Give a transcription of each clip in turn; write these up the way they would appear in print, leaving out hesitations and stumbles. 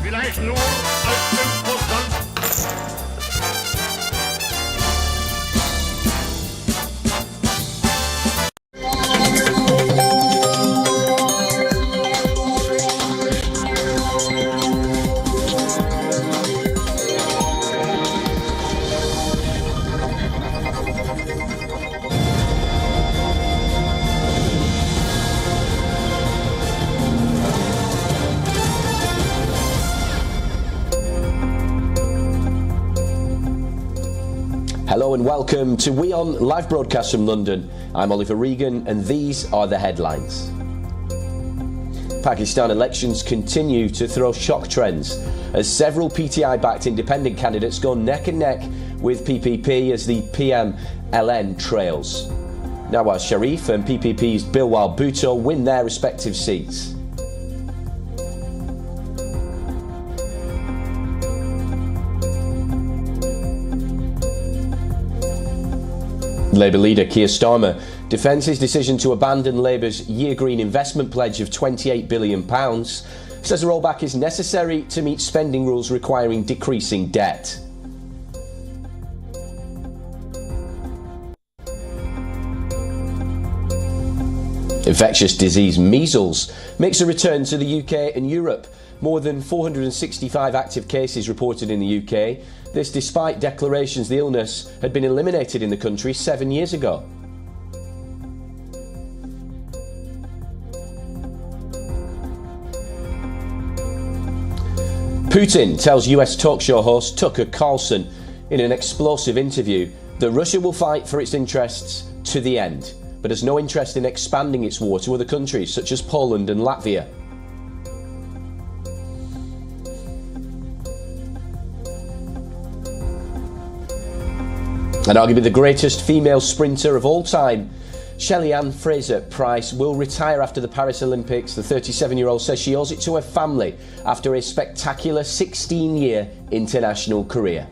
vielleicht nur als Imposant. Hello and welcome to WION live broadcast from London. I'm Oliver Regan and these are the headlines. Pakistan elections continue to throw shock trends as several PTI-backed independent candidates go neck and neck with PPP as the PMLN trails. Nawaz Sharif and PPP's Bilwal Bhutto win their respective seats. Labour leader Keir Starmer defends his decision to abandon Labour's Year Green investment pledge of £28 billion, says a rollback is necessary to meet spending rules requiring decreasing debt. Infectious disease measles makes a return to the UK and Europe. More than 465 active cases reported in the UK. This despite declarations the illness had been eliminated in the country 7 years ago. Putin tells US talk show host Tucker Carlson in an explosive interview that Russia will fight for its interests to the end, but has no interest in expanding its war to other countries such as Poland and Latvia. And arguably the greatest female sprinter of all time, Shelly-Ann Fraser-Pryce, will retire after the Paris Olympics. The 37-year-old says she owes it to her family after a spectacular 16-year international career.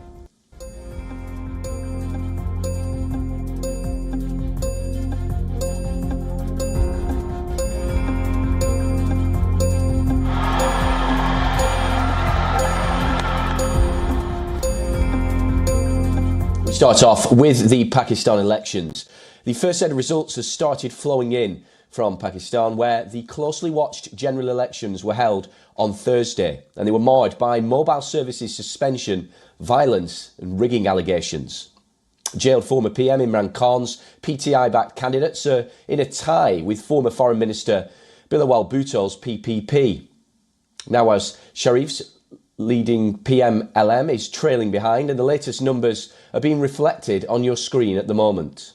Start off with the Pakistan elections. The first set of results has started flowing in from Pakistan, where the closely watched general elections were held on Thursday, and they were marred by mobile services suspension, violence and rigging allegations. Jailed former PM Imran Khan's PTI-backed candidates are in a tie with former Foreign Minister Bilwal Bhutto's PPP. Nawaz Sharif's leading PMLM is trailing behind, and the latest numbers are being reflected on your screen at the moment.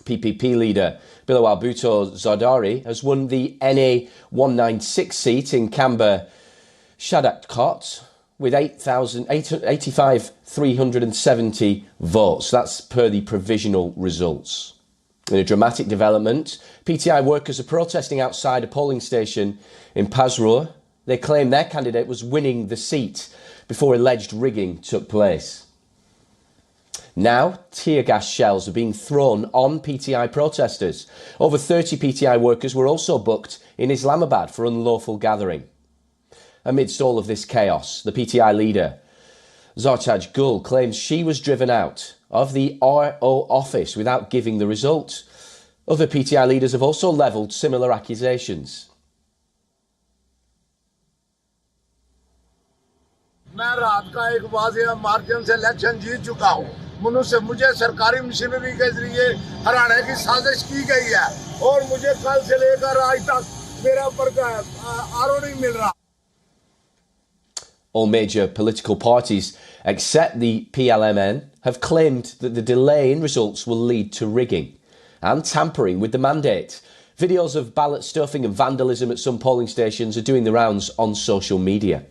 PPP leader Bilwal Bhutto Zardari has won the NA 196 seat in Khyber Shadakot with 85,370 votes. That's per the provisional results. In a dramatic development, PTI workers are protesting outside a polling station in Pasrur. They claim their candidate was winning the seat before alleged rigging took place. Now, tear gas shells are being thrown on PTI protesters. Over 30 PTI workers were also booked in Islamabad for unlawful gathering. Amidst all of this chaos, the PTI leader, Zartaj Gul, claims she was driven out of the RO office without giving the result. Other PTI leaders have also levelled similar accusations. मैं रात का एक वाज़ेह margin से election जीत चुका हूँ। मुझे सरकारी machinery के जरिए हराने की साजिश की गई है और मुझे कल से लेकर आज तक मेरा आरो नहीं मिल रहा। All major political parties, except the PLMN, have claimed that the delay in results will lead to rigging and tampering with the mandate. Videos of ballot stuffing and vandalism at some polling stations are doing the rounds on social media.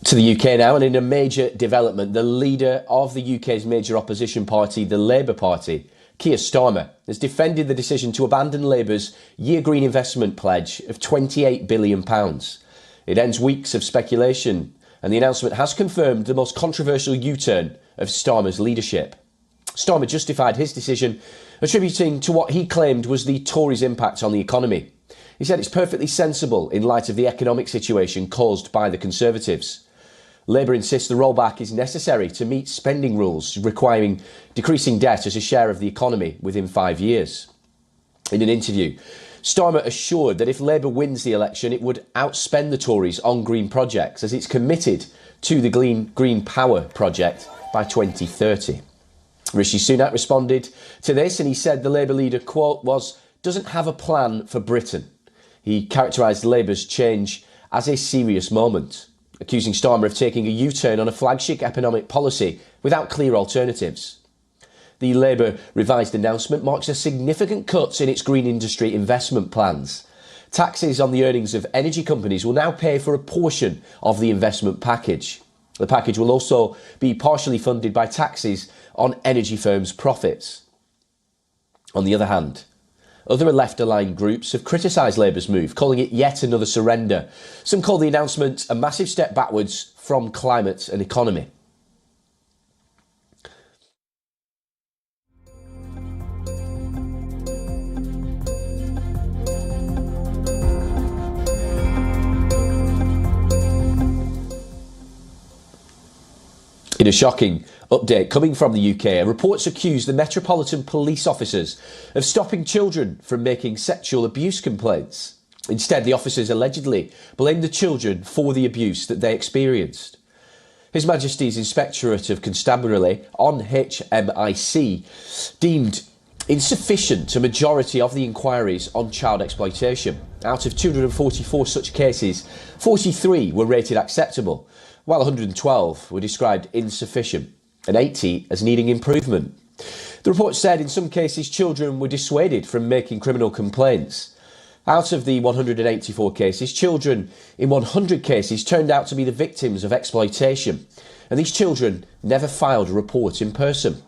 To the UK now, and in a major development, the leader of the UK's major opposition party, the Labour Party, Keir Starmer has defended the decision to abandon Labour's Year Green investment pledge of £28 billion. It ends weeks of speculation, and the announcement has confirmed the most controversial U-turn of Starmer's leadership. Starmer justified his decision, attributing to what he claimed was the Tories' impact on the economy. He said it's perfectly sensible in light of the economic situation caused by the Conservatives. Labour insists the rollback is necessary to meet spending rules requiring decreasing debt as a share of the economy within 5 years. In an interview, Starmer assured that if Labour wins the election, it would outspend the Tories on green projects, as it's committed to the Green Power project by 2030. Rishi Sunak responded to this, and he said the Labour leader, quote, doesn't have a plan for Britain. He characterised Labour's change as a serious moment, accusing Starmer of taking a U-turn on a flagship economic policy without clear alternatives. The Labour revised announcement marks a significant cut in its green industry investment plans. Taxes on the earnings of energy companies will now pay for a portion of the investment package. The package will also be partially funded by taxes on energy firms' profits. On the other hand, other left-aligned groups have criticised Labour's move, calling it yet another surrender. Some call the announcement a massive step backwards from climate and economy. In a shocking update coming from the UK, reports accuse the Metropolitan Police officers of stopping children from making sexual abuse complaints. Instead, the officers allegedly blamed the children for the abuse that they experienced. His Majesty's Inspectorate of Constabulary on HMIC deemed insufficient a majority of the inquiries on child exploitation. Out of 244 such cases, 43 were rated acceptable, while 112 were described insufficient and 80 as needing improvement. The report said in some cases children were dissuaded from making criminal complaints. Out of the 184 cases, children in 100 cases turned out to be the victims of exploitation, and these children never filed a report in person.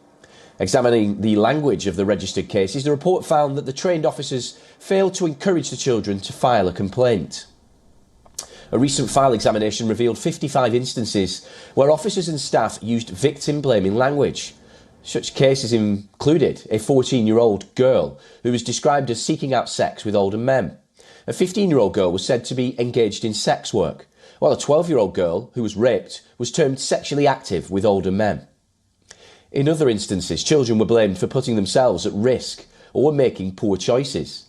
Examining the language of the registered cases, the report found that the trained officers failed to encourage the children to file a complaint. A recent file examination revealed 55 instances where officers and staff used victim-blaming language. Such cases included a 14-year-old girl who was described as seeking out sex with older men. A 15-year-old girl was said to be engaged in sex work, while a 12-year-old girl who was raped was termed sexually active with older men. In other instances, children were blamed for putting themselves at risk or making poor choices.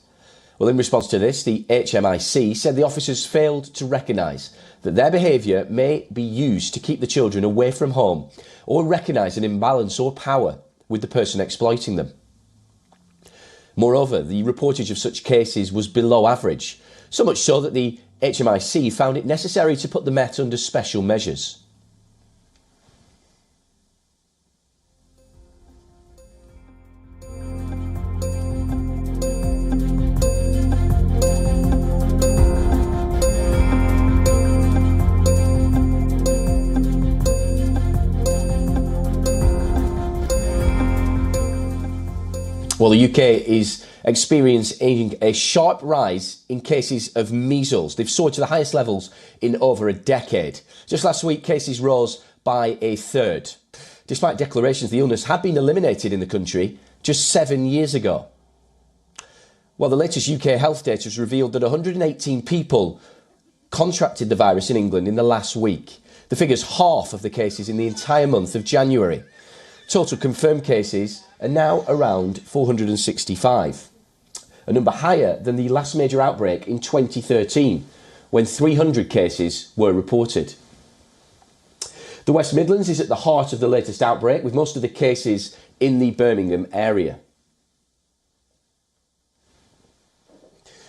Well, in response to this, the HMIC said the officers failed to recognise that their behaviour may be used to keep the children away from home or recognise an imbalance or power with the person exploiting them. Moreover, the reportage of such cases was below average, so much so that the HMIC found it necessary to put the Met under special measures. Well, the UK is experiencing a sharp rise in cases of measles. They've soared to the highest levels in over a decade. Just last week, cases rose by a third, despite declarations the illness had been eliminated in the country just 7 years ago. Well, the latest UK health data has revealed that 118 people contracted the virus in England in the last week. The figure's half of the cases in the entire month of January. Total confirmed cases are now around 465, a number higher than the last major outbreak in 2013, when 300 cases were reported. The West Midlands is at the heart of the latest outbreak, with most of the cases in the Birmingham area.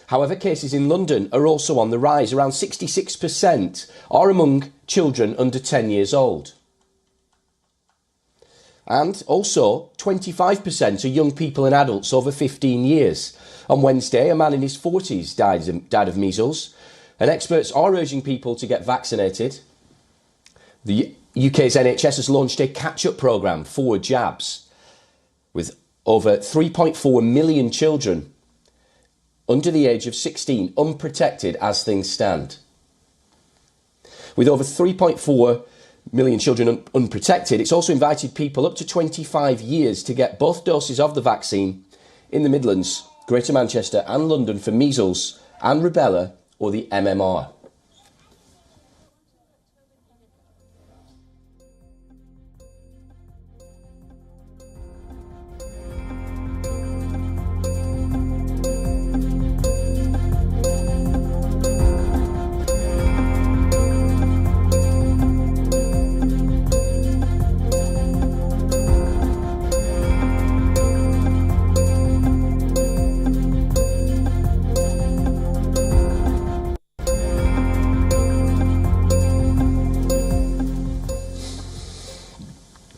However, cases in London are also on the rise. Around 66% are among children under 10 years old. And also, 25% are young people and adults over 15 years. On Wednesday, a man in his 40s died of measles, and experts are urging people to get vaccinated. The UK's NHS has launched a catch-up programme for jabs, with over 3.4 million children under the age of 16 unprotected as things stand. With over 3.4 million children unprotected, it's also invited people up to 25 years to get both doses of the vaccine in the Midlands, Greater Manchester and London for measles and rubella, or the MMR.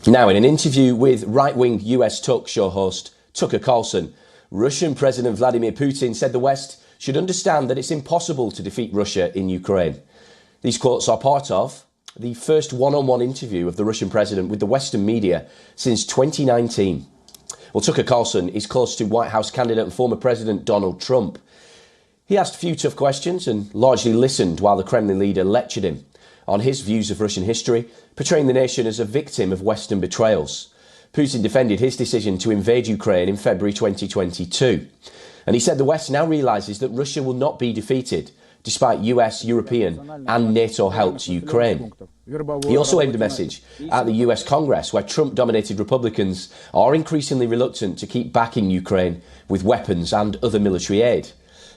Now, in an interview with right-wing US talk show host Tucker Carlson, Russian President Vladimir Putin said the West should understand that it's impossible to defeat Russia in Ukraine. These quotes are part of the first one-on-one interview of the Russian president with the Western media since 2019. Well, Tucker Carlson is close to White House candidate and former President Donald Trump. He asked a few tough questions and largely listened while the Kremlin leader lectured him on his views of Russian history, portraying the nation as a victim of Western betrayals. Putin defended his decision to invade Ukraine in February 2022. And he said the West now realises that Russia will not be defeated, despite US, European and NATO help to Ukraine. He also aimed a message at the US Congress, where Trump-dominated Republicans are increasingly reluctant to keep backing Ukraine with weapons and other military aid.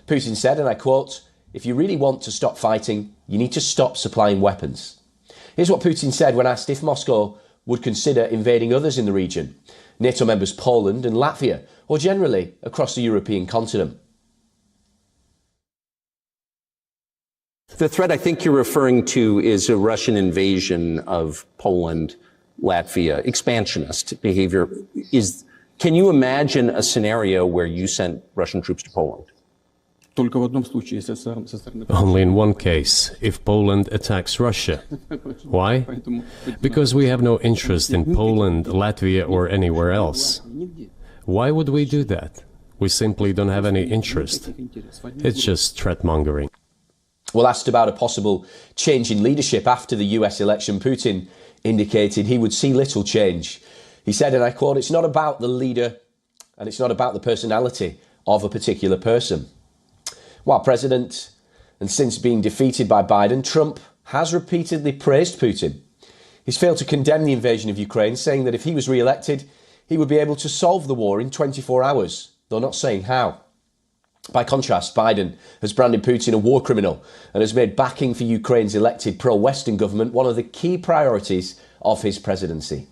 Putin said, and I quote, "If you really want to stop fighting, you need to stop supplying weapons." Here's what Putin said when asked if Moscow would consider invading others in the region, NATO members Poland and Latvia, or generally across the European continent. The threat I think you're referring to is a Russian invasion of Poland, Latvia, expansionist behavior. Can you imagine a scenario where you sent Russian troops to Poland? Only in one case, if Poland attacks Russia. Why? Because we have no interest in Poland, Latvia or anywhere else. Why would we do that? We simply don't have any interest. It's just threat-mongering. Well, asked about a possible change in leadership after the US election, Putin indicated he would see little change. He said, and I quote, "It's not about the leader and it's not about the personality of a particular person." While president and since being defeated by Biden, Trump has repeatedly praised Putin. He's failed to condemn the invasion of Ukraine, saying that if he was re-elected, he would be able to solve the war in 24 hours, though not saying how. By contrast, Biden has branded Putin a war criminal and has made backing for Ukraine's elected pro-Western government one of the key priorities of his presidency.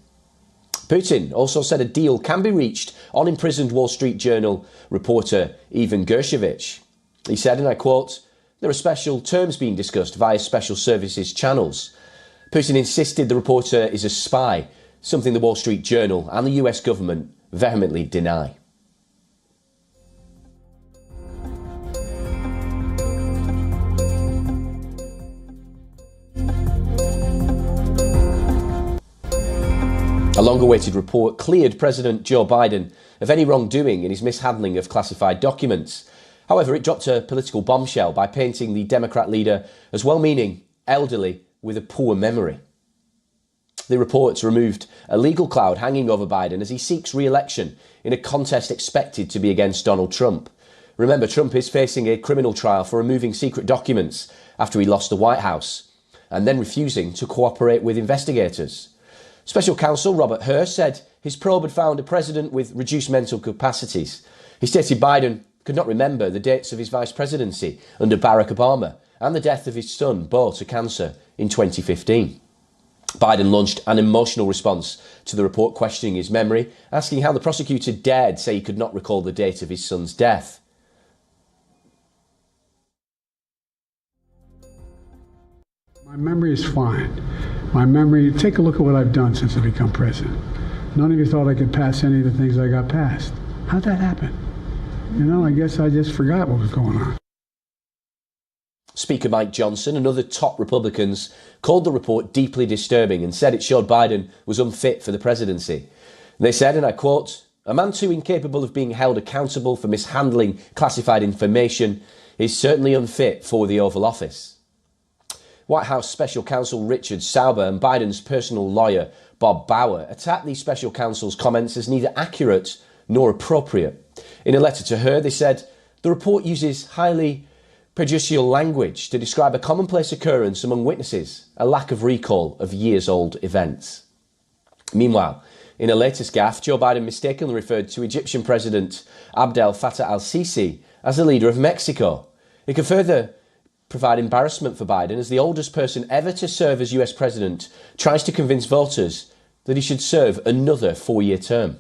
Putin also said a deal can be reached on imprisoned Wall Street Journal reporter Evan Gershkovich. He said, and I quote, "There are special terms being discussed via special services channels." Putin insisted the reporter is a spy, something the Wall Street Journal and the US government vehemently deny. A long-awaited report cleared President Joe Biden of any wrongdoing in his mishandling of classified documents. However, it dropped a political bombshell by painting the Democrat leader as well-meaning, elderly, with a poor memory. The reports removed a legal cloud hanging over Biden as he seeks re-election in a contest expected to be against Donald Trump. Remember, Trump is facing a criminal trial for removing secret documents after he lost the White House and then refusing to cooperate with investigators. Special counsel Robert Hur said his probe had found a president with reduced mental capacities. He stated Biden could not remember the dates of his vice presidency under Barack Obama and the death of his son, Beau, to cancer in 2015. Biden launched an emotional response to the report questioning his memory, asking how the prosecutor dared say he could not recall the date of his son's death. My memory is fine. Take a look at what I've done since I've become president. None of you thought I could pass any of the things I got passed. How'd that happen? I guess I just forgot what was going on. Speaker Mike Johnson and other top Republicans called the report deeply disturbing and said it showed Biden was unfit for the presidency. They said, and I quote, A man too incapable of being held accountable for mishandling classified information is certainly unfit for the Oval Office. White House Special Counsel Richard Sauber and Biden's personal lawyer Bob Bauer attacked the special counsel's comments as neither accurate nor appropriate. In a letter to her, they said, the report uses highly prejudicial language to describe a commonplace occurrence among witnesses, a lack of recall of years-old events. Meanwhile, in a latest gaffe, Joe Biden mistakenly referred to Egyptian President Abdel Fattah al-Sisi as the leader of Mexico. It could further provide embarrassment for Biden as the oldest person ever to serve as US president tries to convince voters that he should serve another 4-year term.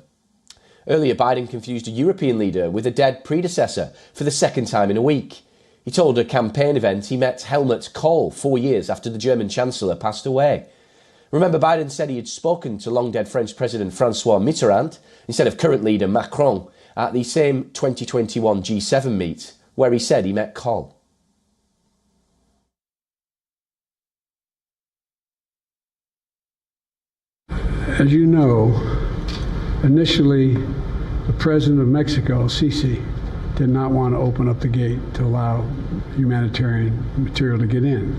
Earlier, Biden confused a European leader with a dead predecessor for the second time in a week. He told a campaign event he met Helmut Kohl 4 years after the German Chancellor passed away. Remember, Biden said he had spoken to long-dead French President Francois Mitterrand instead of current leader Macron at the same 2021 G7 meet, where he said he met Kohl. As you know, initially, the president of Mexico, Sisi, did not want to open up the gate to allow humanitarian material to get in.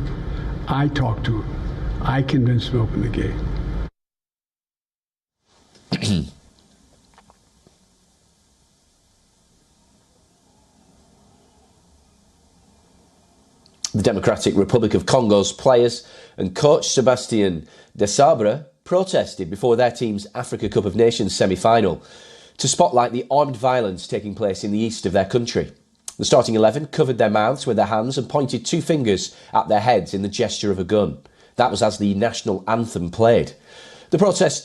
I talked to him. I convinced him to open the gate. The Democratic Republic of Congo's players and coach Sebastien Desabre protested before their team's Africa Cup of Nations semi-final to spotlight the armed violence taking place in the east of their country. The starting 11 covered their mouths with their hands and pointed 2 fingers at their heads in the gesture of a gun. That was as the national anthem played. The protest